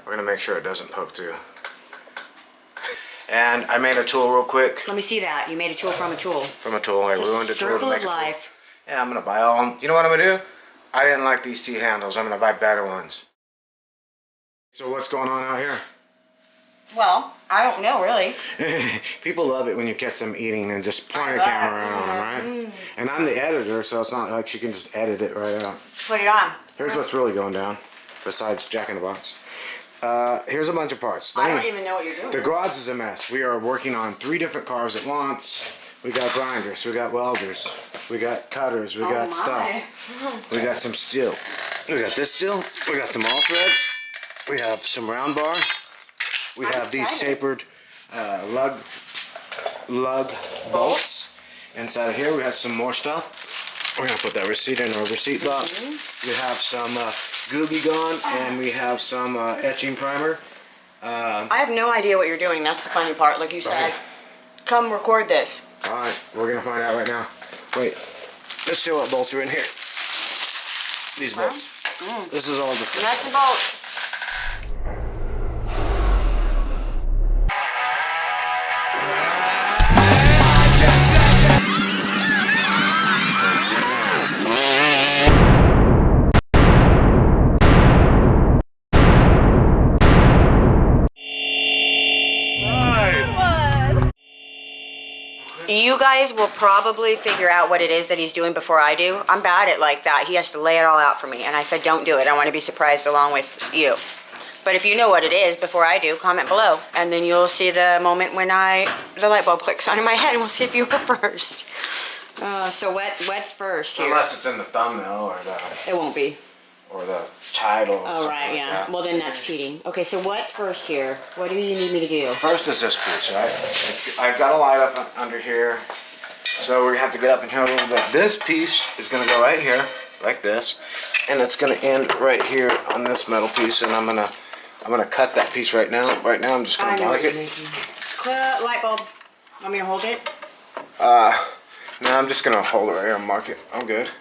We're gonna make sure it doesn't poke through. And I made a tool real quick. Let me see that. You made a tool from a tool. From a tool. I ruined a tool to Circle make of a tool. life. Yeah, I'm gonna buy all. You know what I'm gonna do? I didn't like these T-handles. I'm gonna buy better ones. So what's going on out here? Well, I don't know really. People love it when you catch them eating and just point a camera around on them, right? And I'm the editor, so it's not like she can just edit it right out. Put it on. Here's what's really going down, besides Jack in the Box. Here's a bunch of parts. I don't even know what you're doing. The garage is a mess. We are working on 3 different cars at once. We got grinders, we got welders, we got cutters, we got stuff. We got some steel. We got this steel. We got some all thread. We have some round bar. We have these tapered lug bolts. Inside of here we have some more stuff. We're gonna put that receipt in our receipt box. We have some Googie Gone and we have some etching primer. I have no idea what you're doing. That's the funny part. Like you said, come record this. Alright, we're gonna find out right now. Wait, let's show what bolts are in here. These bolts. This is all the Nuts and bolts. You guys will probably figure out what it is that he's doing before I do. I'm bad at like that. He has to lay it all out for me. And I said, don't do it. I want to be surprised along with you. But if you know what it is before I do, comment below. And then you'll see the moment when the light bulb clicks on in my head and we'll see if you were first. So wet's first here. Unless it's in the thumbnail or It won't be. Or the title. Or Oh, right, yeah. Like well, then that's cheating. Okay, so what's first here? What do you need me to do? First is this piece, right? I've got a light up under here. So we're gonna have to get up and here a little bit. This piece is gonna go right here, like this. And it's gonna end right here on this metal piece. And I'm gonna cut that piece right now. Right now I'm just gonna mark it. Light bulb. Want me to hold it? No, I'm just gonna hold it right here and mark it. I'm good.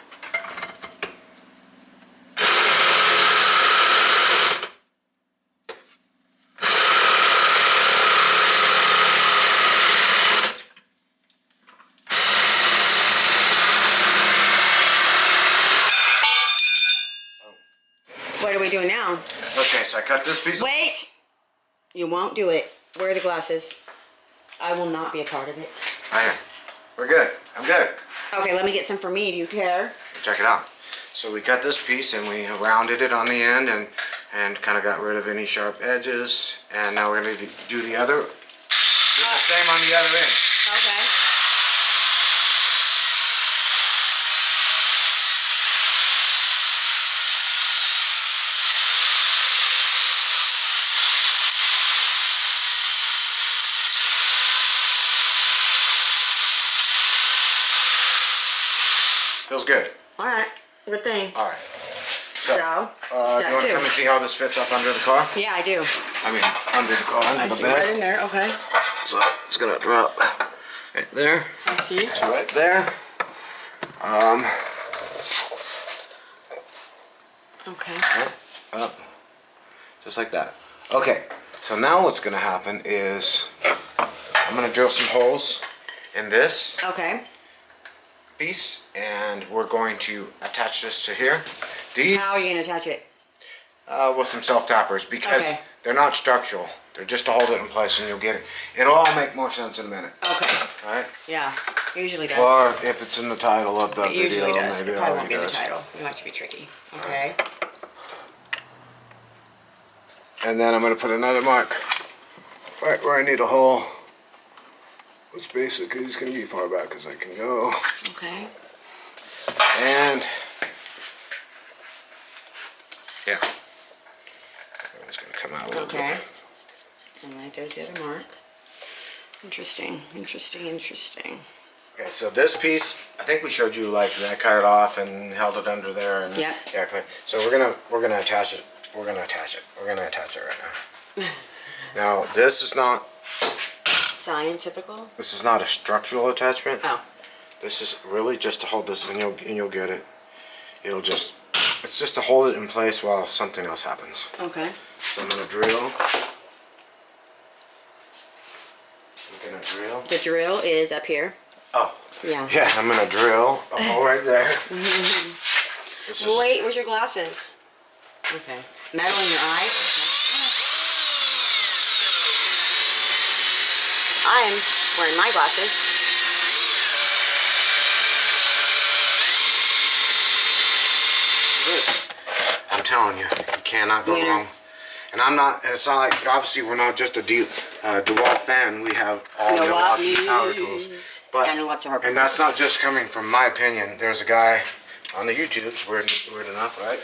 What are we doing now? Okay, so I cut this piece. Wait! You won't do it. Where are the glasses? I will not be a part of it. Okay, we're good. I'm good. Okay, let me get some for me. Do you care? Check it out. So we cut this piece and we rounded it on the end and kind of got rid of any sharp edges. And now we're going to do the other. Do the same on the other end. Okay. Feels good. All right. Good thing. All right. So, you want to come and see how this fits up under the car? Yeah, I do. I mean, under the car, under the bed. Right in there. Okay. So it's gonna drop right there. I see. It's right there. Okay. Up. Just like that. Okay. So now what's gonna happen is I'm gonna drill some holes in this Okay. piece, and we're going to attach this to here. These, How are you gonna attach it? with some self-tappers, because Okay. they're not structural. They're just to hold it in place and you'll get it. It'll all make more sense in a minute. Okay. Right? Yeah. Usually does. Or if it's in the title of the It video, usually does. maybe It it probably already won't be in the does. title. You want it to be tricky. Okay. And then I'm going to put another mark right where I need a hole. Which basically is going to be far back as I can go. Okay. And yeah, it's going to come out a little Okay. bit. And right there's the other mark. Interesting. Interesting. Interesting. Okay, so this piece, I think we showed you like that, cut it off and held it under there. And Yep. Yeah, okay. So we're gonna attach it. We're gonna attach it. We're gonna attach it right now. Now this is not Scientifical? This is not a structural attachment. Oh. This is really just to hold this, and you'll get it. It's just to hold it in place while something else happens. Okay. So I'm gonna drill. I'm gonna drill. The drill is up here. Oh. Yeah. Yeah, I'm gonna drill. Oh, right there. Wait, where's your glasses? Okay. Metal in your eye? Okay. I'm wearing my glasses. I'm telling you, you cannot go wrong. And I'm not, and it's not like, obviously we're not just a DeWalt fan, we have all Milwaukee power tools. But, and that's not just coming from my opinion. There's a guy on the YouTubes, weird enough, right?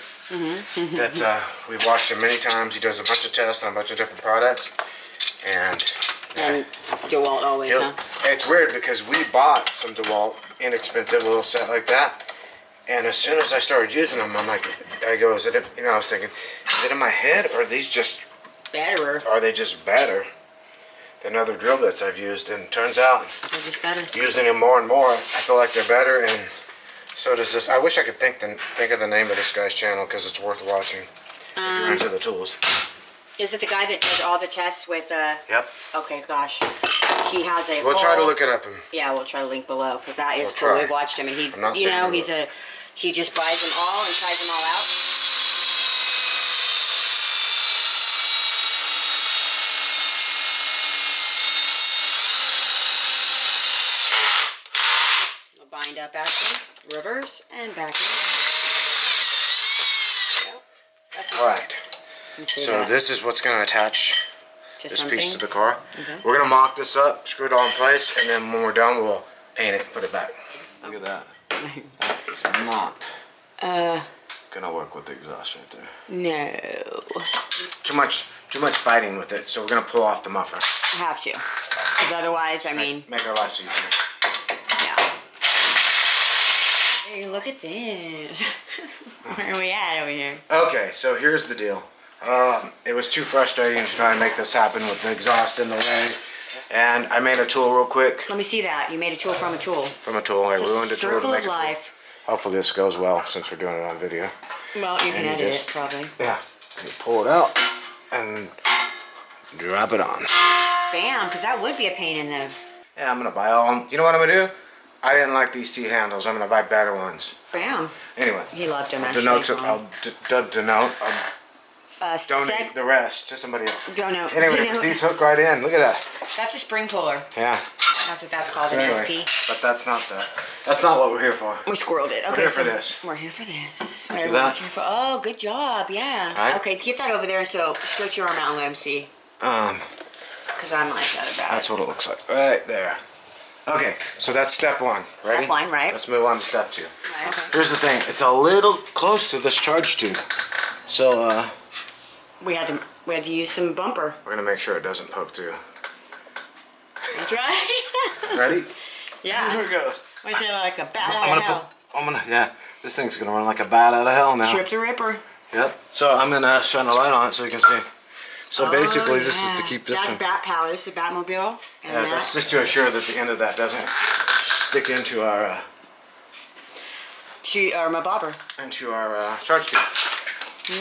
That we've watched him many times. He does a bunch of tests on a bunch of different products. And DeWalt always, huh? It's weird because we bought some DeWalt, inexpensive, a little set like that. And as soon as I started using them, I'm like, I go, is it, I was thinking, is it in my head, or are these just better? Are they just better than other drill bits I've used? And it turns out, they're just better. Using them more and more, I feel like they're better, and so does this. I wish I could think of the name of this guy's channel because it's worth watching if you're into the tools. Is it the guy that did all the tests with? Yep. Okay, gosh. He has a. We'll try to look it up. Yeah, we'll try to link below because that is cool. We watched him, and he, he just buys them all and tries them all out. We'll bind up action, reverse, and back in. Yep. All right. So this is what's going to attach this piece to the car. Okay. We're going to mock this up, screw it all in place, and then when we're done, we'll paint it and put it back. Look at that. That is not gonna work with the exhaust right there. No. Too much fighting with it, so we're gonna pull off the muffler. I have to. Because otherwise, make our lives easier. Yeah. Hey, look at this. Where are we at over here? Okay, so here's the deal. It was too frustrating to try and make this happen with the exhaust in the way. And I made a tool real quick. Let me see that. You made a tool from a tool. From a tool. I ruined a tool to make a tool. Life. Hopefully this goes well since we're doing it on video. Well, you can edit it probably. Yeah. You pull it out and drop it on. Bam, because that would be a pain in the... Yeah, I'm going to buy all of them. You know what I'm going to do? I didn't like these T-handles. I'm going to buy better ones. Bam. Anyway. He loved them, actually. I'll donate the rest to somebody else. Donate. Anyway, these hook right in. Look at that. That's a spring puller. Yeah. That's what that's called, an SP. But that's not what we're here for. We squirreled it. Okay, we're here for this. We're here for this. See that? Oh, good job. Yeah. Right. Okay, get that over there. So stretch your arm out and let him see. Because I'm like that about That's what it looks like. Right there. Okay, so that's step one. Ready? Step one, right. Let's move on to step two. Right, okay. Here's the thing. It's a little close to this charge tube. So, we had to use some bumper. We're going to make sure it doesn't poke through. That's right. Ready? Yeah. Here it goes. What's it like a bat out of hell? Yeah, this thing's gonna run like a bat out of hell now. Trip the Ripper. Yep. So I'm gonna shine a light on it so you can see. So basically, this is to keep this. That's Bat Power. This is the Batmobile. And yeah, that's just to assure that the end of that doesn't stick into our. My bobber. Into our charge tube.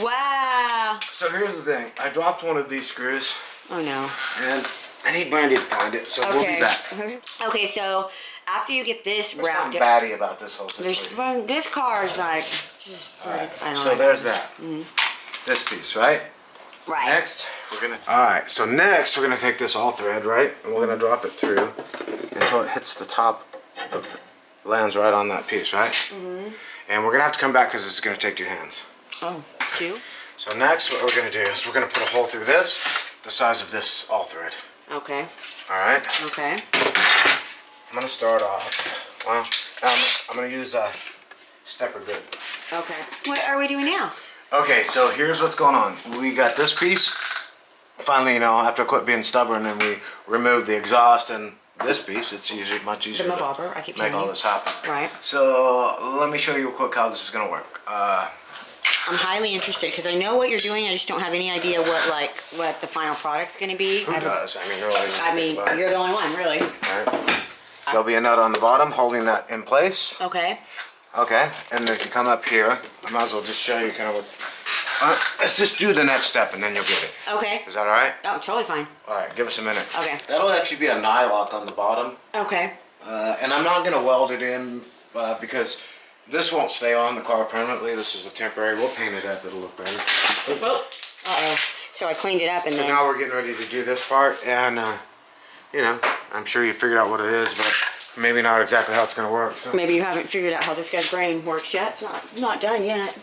Wow. So here's the thing. I dropped one of these screws. Oh no. And I need Brandi to find it, so we'll be back. Okay, so after you get this There's wrapped something batty about this whole situation. This car is like just. Right. I don't so like there's that. This piece, right? Right. Next, we're gonna. All right. So next, we're gonna take this all thread, right, and we're gonna drop it through until it hits the top, lands right on that piece, right? And we're gonna have to come back because this is gonna take 2 hands. Oh, 2. So next, what we're gonna do is we're gonna put a hole through this, the size of this all thread. Okay. All right. Okay. I'm gonna start off. Well, I'm gonna use a stepper grid. Okay. What are we doing now? Okay, so here's what's going on. We got this piece. Finally, after I quit being stubborn and we removed the exhaust and this piece, it's usually much easier to make all this happen. Right. So let me show you real quick how this is gonna work. I'm highly interested because I know what you're doing. I just don't have any idea what the final product's going to be. Who does? I mean, really. You're the only one, really. All right. There'll be a nut on the bottom holding that in place. Okay. Okay. And if you come up here, I might as well just show you kind of Let's just do the next step and then you'll get it. Okay. Is that all right? Oh, totally fine. All right, give us a minute. Okay. That'll actually be a nylock on the bottom. Okay. And I'm not gonna weld it in because this won't stay on the car permanently. This is a temporary. We'll paint it up. It'll look better. Oh. Uh-oh. So I cleaned it up and So then... now we're getting ready to do this part, and you know, I'm sure you figured out what it is, but maybe not exactly how it's gonna work. So. Maybe you haven't figured out how this guy's brain works yet. It's not done yet.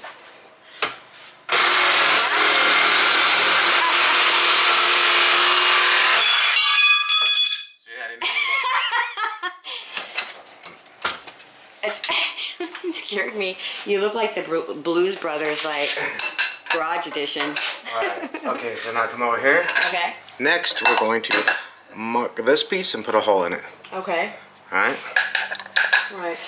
See, I didn't even look. It scared me. You look like the Blues Brothers, like Garage Edition. Alright, okay, so now come over here. Okay. Next, we're going to mark this piece and put a hole in it. Okay. Alright? Right.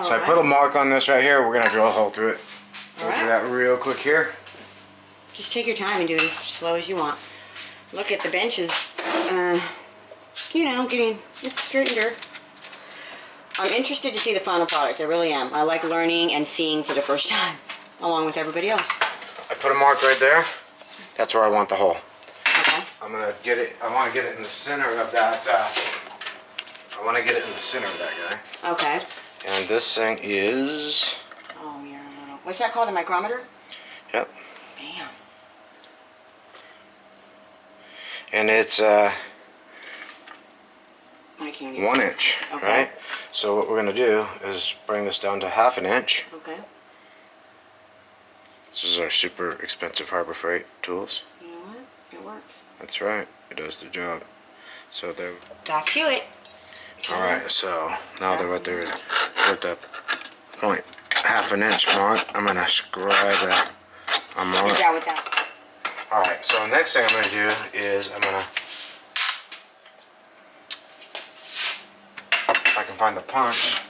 So I put a mark on this right here. We're going to drill a hole through it. We'll do that real quick here. Just take your time and do it as slow as you want. Look at the benches. You know, it's straightened. I'm interested to see the final product. I really am. I like learning and seeing for the first time, along with everybody else. I put a mark right there. That's where I want the hole. Okay. I'm gonna get it. I want to get it in the center of that. I want to get it in the center of that guy. Okay. And this thing is. Oh, you're a little. What's that called? A micrometer? Yep. Bam. And it's I can't even. 1 inch, Okay. right? So what we're gonna do is bring this down to 1/2 inch. Okay. This is our super expensive Harbor Freight tools. You know what? It works. That's right. It does the job. So they're. Back to it. All right. So now they're at the 1/2 inch mark. I'm gonna scribe a mark. Is that with that? All right. So the next thing I'm gonna do is I'm gonna. If I can find the punch.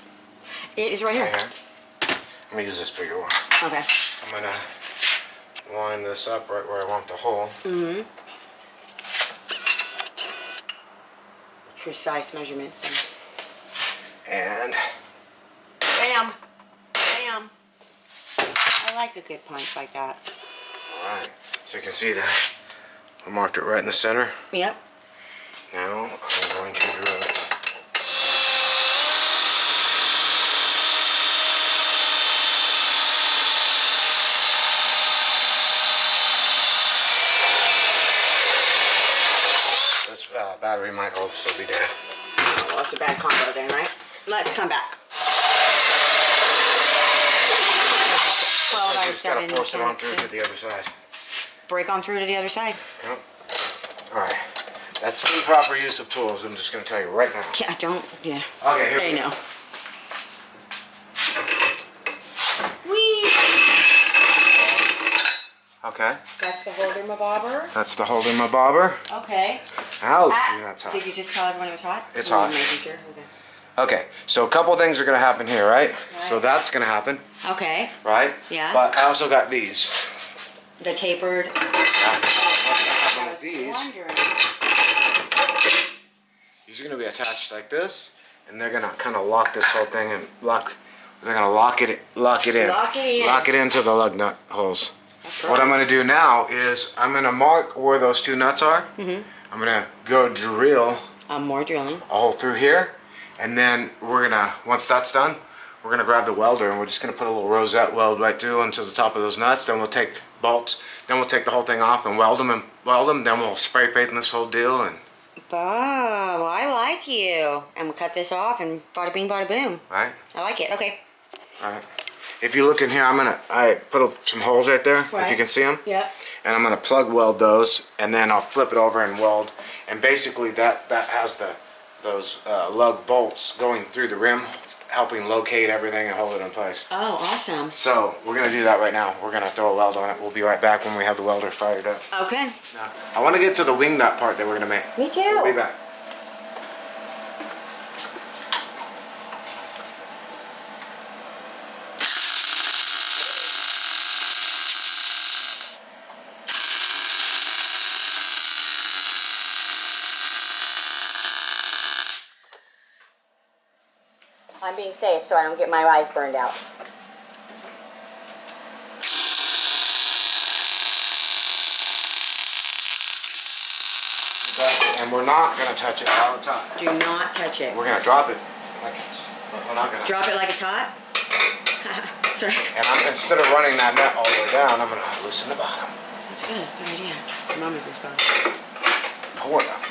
It is right here. Right here. I'm gonna use this bigger one. Okay. I'm gonna line this up right where I want the hole. Mm-hmm. Precise measurements. And Bam. Bam. I like a good punch like that. alright. So you can see that I marked it right in the center. Yep. Now I'm going to drill it. Battery might also be dead. Oh, well, it's a bad combo then, right? Let's come back. 12 out of Just gotta 7. force it on through to the other side. Break on through to the other side. Yep. Alright. That's improper use of tools. I'm just gonna tell you right now. Yeah, don't. Yeah. Okay, here They we go. know. Whee! Okay. That's the holder, my bobber. That's the hole in my bobber. Okay. Ouch, that's hot. Did you just tell everyone it was hot? It's hot. Making sure. Okay. Okay, so a couple things are gonna happen here, right? So that's gonna happen, Okay. right? Yeah. But I also got these. The tapered. What's gonna happen with these? These are gonna be attached like this, and they're gonna kind of lock this whole thing and lock. They're gonna lock it in. Lock it in. Lock it into the lug nut holes. That's What I'm perfect. gonna do now is I'm gonna mark where those 2 nuts are. Mm-hmm. I'm gonna go drill More drilling. a hole through here, and then we're gonna, once that's done, we're gonna grab the welder and we're just gonna put a little rosette weld right through into the top of those nuts. Then we'll take bolts, then we'll take the whole thing off and weld them. Then we'll spray paint this whole deal and. Oh, I like you. And we'll cut this off and bada bing, bada boom. Right. I like it. Okay. All right. If you look in here, I put some holes right there. If Right. you can see them. Yep. And I'm gonna plug weld those, and then I'll flip it over and weld. And basically that has those lug bolts going through the rim, helping locate everything and hold it in place. Oh, awesome. So we're gonna do that right now. We're gonna throw a weld on it. We'll be right back when we have the welder fired up. Okay. Now, I want to get to the wing nut part that we're gonna make. Me too. We'll be back. I'm being safe so I don't get my eyes burned out. And we're not gonna touch it all the time. Do not touch it. We're gonna drop it like it's, but we're not gonna. Drop it like it's hot? Sorry. And instead of running that net all the way down, I'm gonna loosen the bottom. That's good. Good idea. Mama's response. Pour it out.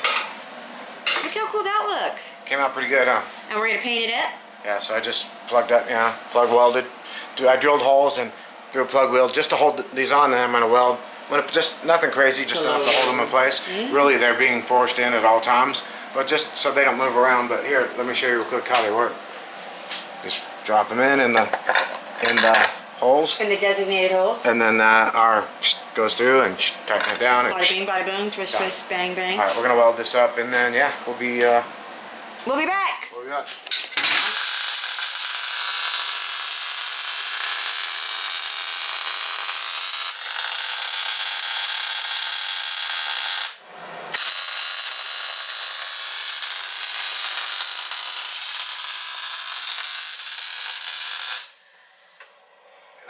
Look how cool that looks. Came out pretty good, huh? And we're gonna paint it up? Yeah, so I just plugged up, plug welded. I drilled holes and threw a plug weld just to hold these on, then I'm gonna weld. Just nothing crazy, just enough to hold them in place. Really, they're being forced in at all times, but just so they don't move around. But here, let me show you real quick how they work. Just drop them in the holes. In the designated holes? And then our goes through and tighten it down. Bada bing, bada boom, twist, twist, bang, bang. All right, we're gonna weld this up, and then we'll be back. We'll be back.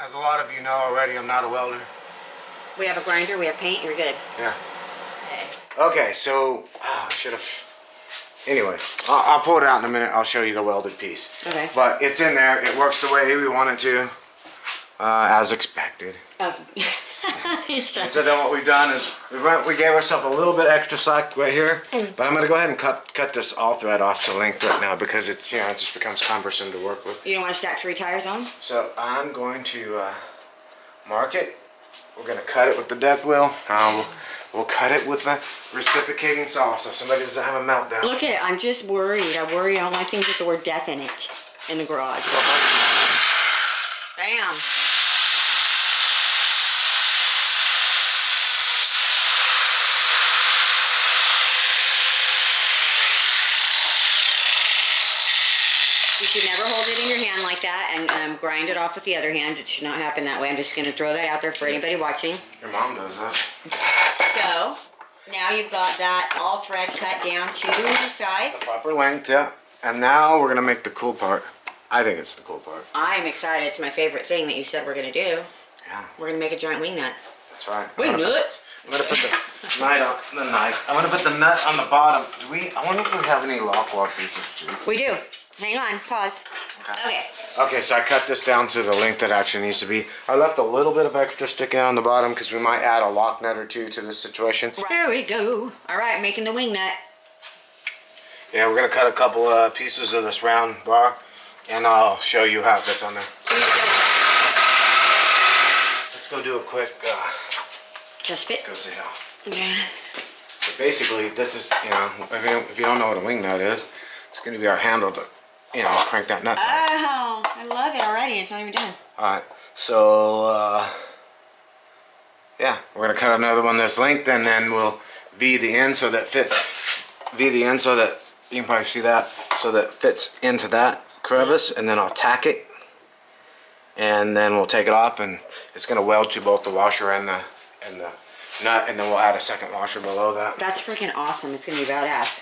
As a lot of you know already, I'm not a welder. We have a grinder, we have paint, you're good. Yeah. Okay, so I should have. Anyway, I'll pull it out in a minute. I'll show you the welded piece. Okay. But it's in there. It works the way we want it to, as expected. Oh. And so then what we've done is we gave ourselves a little bit extra slack right here, but I'm gonna go ahead and cut this all thread off to length right now because it it just becomes cumbersome to work with. You don't want to stack 3 tires on? So I'm going to mark it. We're gonna cut it with the death wheel. We'll cut it with the reciprocating saw so somebody doesn't have a meltdown. Look at it, I'm just worried. I don't like things with the word death in it in the garage. Bam. You should never hold it in your hand like that and grind it off with the other hand. It should not happen that way. I'm just going to throw that out there for anybody watching. Your mom does that. So, now you've got that all thread cut down to size. The proper length, yeah. And now we're going to make the cool part. I think it's the cool part. I'm excited. It's my favorite thing that you said we're going to do. Yeah. We're going to make a giant wing nut. That's right. Wing nut? I'm going to put the I'm going to put the nut on the bottom. I wonder if we have any lock washers this too. We do. Hang on, pause. Okay. Okay, so I cut this down to the length that actually needs to be. I left a little bit of extra sticking on the bottom because we might add a lock nut or two to this situation. There we go. All right, making the wing nut. Yeah, we're going to cut a couple pieces of this round bar, and I'll show you how it fits on there. Let's go do a quick Just fit. let's go see how. Yeah. So basically, this is, if you don't know what a wing nut is, it's going to be our handle to, crank that nut down. Oh, I love it already. It's not even done. Alright, so, yeah, we're going to cut another one this length, and then we'll V the end so that you can probably see that, so that it fits into that crevice, and then I'll tack it, and then we'll take it off, and it's going to weld to both the washer and the nut, and then we'll add a second washer below that. That's freaking awesome. It's going to be badass.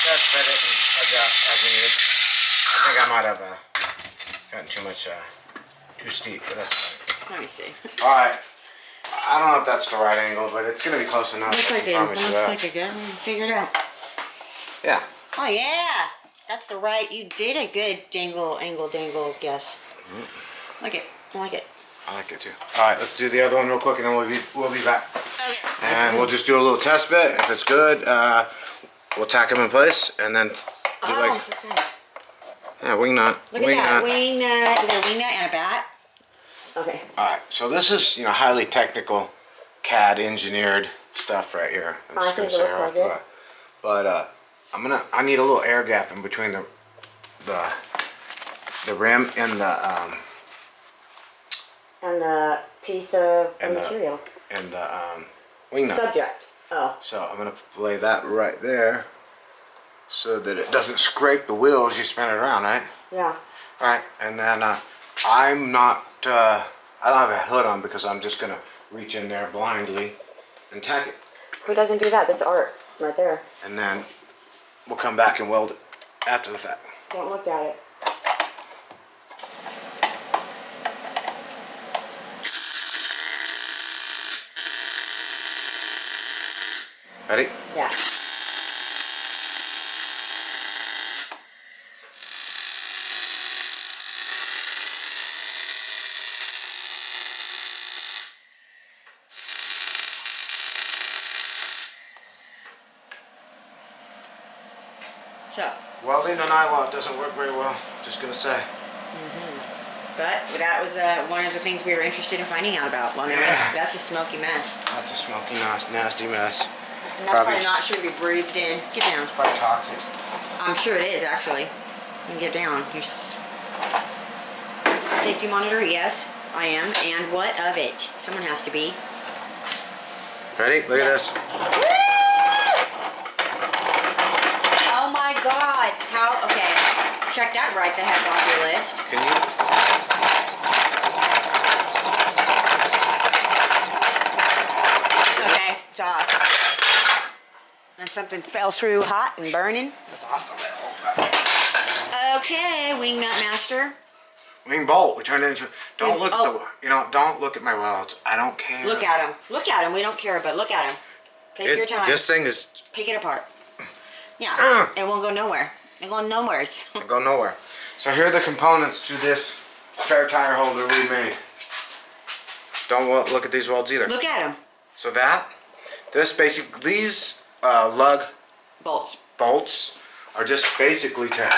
Test fit it and adjust as needed. I think I might have gotten too steep, but that's fine. Let me see. Alright. I don't know if that's the right angle, but it's going to be close enough. Looks like a good one. Figure it out. Yeah. Oh, yeah. That's the right. You did a good dangle guess. Like it. I like it. I like it too. Alright, let's do the other one real quick and then we'll be back. Okay. And we'll just do a little test fit. If it's good, we'll tack them in place and then do I'm so excited. Yeah, wing nut. Look at that. Wing nut. We got a wing nut and a bat. Okay. Alright, so this is, highly technical CAD engineered stuff right here. I'm just gonna say right off the bat. But I need a little air gap in between the rim and the piece of material. And the wing nut. Subject. Oh. So I'm gonna lay that right there so that it doesn't scrape the wheel as you spin it around, right? Yeah. Alright, and then I'm not I don't have a hood on because I'm just gonna reach in there blindly and tack it. Who doesn't do that? That's art right there. And then we'll come back and weld it after the fact. Don't look at it. Ready? Yeah. So. Welding an eye doesn't work very well, just gonna say. But that was one of the things we were interested in finding out about. Well, that's a smoky mess. That's a smoky, nasty mess. And that's probably not should be breathed in. Get down. It's probably toxic. I'm sure it is, actually. You can get down. Your safety monitor, yes, I am. And what of it? Someone has to be. Ready? Look at this. Oh my God. How? Okay. Check that right the heck off your list. Can you? Okay, it's off. And something fell through hot and burning. It's awesome. Okay, wingnut master. Wing bolt. We turned it into. Don't look at the. Don't look at my welds. I don't care. Look at him. Look at him. We don't care, but look at him. Take your time. This thing is. Pick it apart. Yeah. It won't go nowhere. It won't go nowhere. It'll go nowhere. So here are the components to this spare tire holder we made. Don't look at these welds either. Look at them. So these lug bolts are just basically to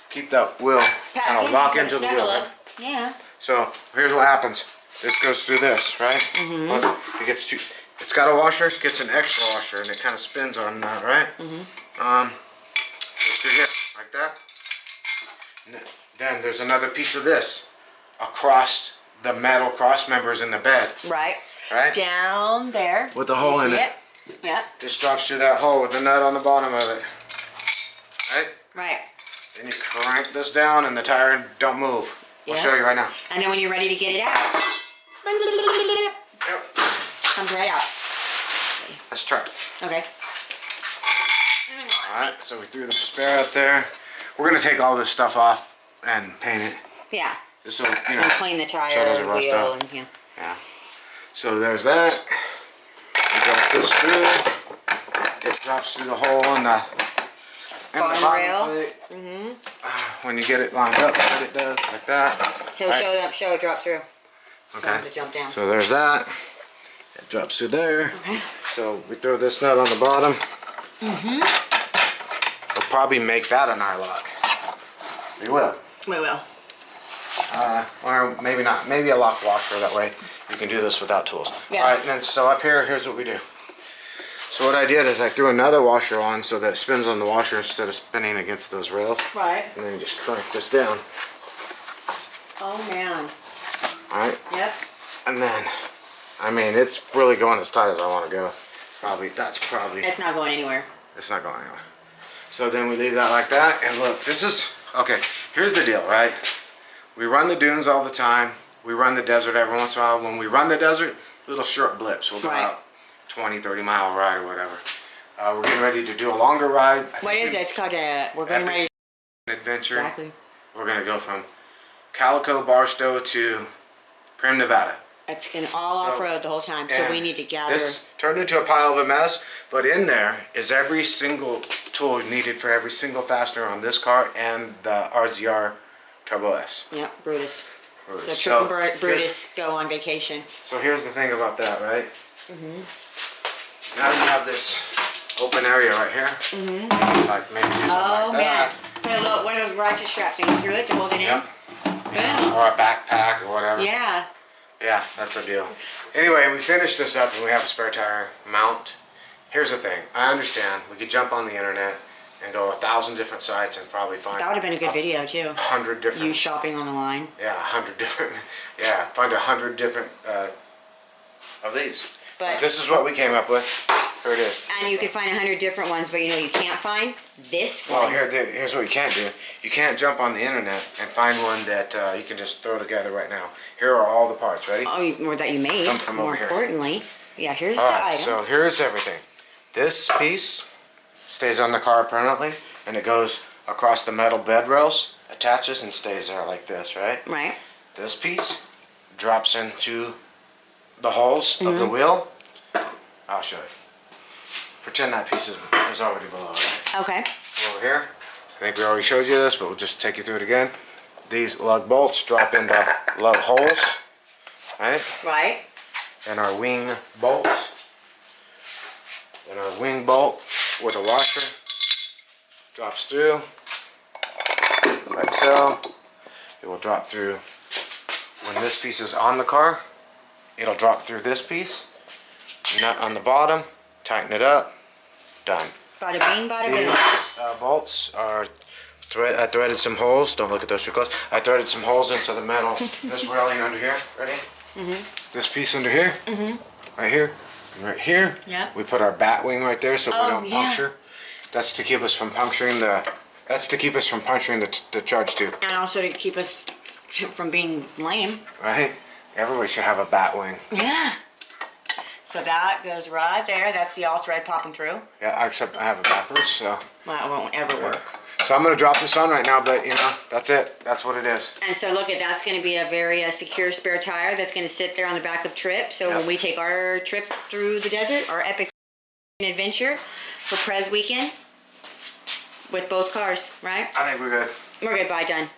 keep that wheel kind of lock into the wheel. Yeah. So here's what happens. This goes through this, right? Look, it gets it's got a washer, it gets an extra washer, and it kind of spins on that, right? Goes through here, like that. Then there's another piece of this across the metal cross members in the bed. Right. Right? Down there. With the hole in it. Yep. This drops through that hole with the nut on the bottom of it. Right? Right. Then you crank this down and the tire don't move. I'll show you right now. And then when you're ready to get it out, Yep. comes right out. Let's try it. Okay. Alright, so we threw the spare out there. We're going to take all this stuff off and paint it. Yeah. Just so, And clean the tire, so it doesn't rust out. and Yeah. So there's that. We drop this through. It drops through the hole in the bottom rail. When you get it lined up, like it does, like that. He'll show it drop through. Okay. To jump down. So there's that. It drops through there. Okay. So we throw this nut on the bottom. We'll probably make that an eye lock. We will. We will. Or maybe not. Maybe a lock washer. That way you can do this without tools. Yeah. All right. And then so up here, here's what we do. So what I did is I threw another washer on so that it spins on the washer instead of spinning against those rails. Right. And then you just crank this down. Oh man. All right. Yep. And then, I mean, it's really going as tight as I want to go. It's not going anywhere. It's not going anywhere. So then we leave that like that, and look, this is, okay, here's the deal, right? We run the dunes all the time. We run the desert every once in a while. When we run the desert, little short blips. We'll go out 20, 30 mile ride or whatever. We're getting ready to do a longer ride. What is it? It's called we're getting ready to adventure. Exactly. We're going to go from Calico, Barstow to Primm, Nevada. It's been all off-road the whole time, so we need to gather. This turned into a pile of a mess, but in there is every single tool needed for every single fastener on this car and the RZR Turbo S. Yep, Brutus. So Trip and Brutus go on vacation. So here's the thing about that, right? Now you have this open area right here. Like maybe do something like that. Put a little, one of those ratchet straps and go through it to hold it in. Yeah. Or a backpack or whatever. Yeah. Yeah, that's the deal. Anyway, we finished this up and we have a spare tire mount. Here's the thing. I understand we could jump on the internet and go 1,000 different sites and probably find. That would have been a good video too. 100 different. You shopping on the line. Yeah, 100 different. Yeah, find 100 different of these. But this is what we came up with. Here it is. And you could find 100 different ones, but you know you can't find this one. Well, here's what you can't do. You can't jump on the internet and find one that you can just throw together right now. Here are all the parts. Ready? Oh, or that you made. Come from more over here. importantly. Yeah, here's the All right, item. so here's everything. This piece stays on the car permanently, and it goes across the metal bed rails, attaches and stays there like this, right? Right. This piece drops into the holes of the wheel. I'll show you. Pretend that piece is already below, right? Okay. Over here, I think we already showed you this, but we'll just take you through it again. These lug bolts drop into lug holes, right? Right. And our wing bolts. And our wing bolt with a washer drops through, like so. It will drop through. When this piece is on the car, it'll drop through this piece. Nut on the bottom, tighten it up, done. Bada bing, bada boom. These bolts are I threaded some holes. Don't look at those too close. I threaded some holes into the metal. This railing under here. Ready? This piece under here. Right here. And right here. Yeah. We put our bat wing right there so we don't puncture. That's to keep us from puncturing the. That's to keep us from puncturing the charge tube. And also to keep us from being lame. Right. Everybody should have a bat wing. Yeah. So that goes right there. That's the all thread popping through. Yeah, except I have it backwards, so. Well, it won't ever work. So I'm gonna drop this on right now, but you know, that's it. That's what it is. And so look at that's going to be a very secure spare tire that's going to sit there on the back of Trip. So when we take our trip through the desert, our epic adventure for Prez weekend with both cars, right? I think we're good. We're good. Bye, done.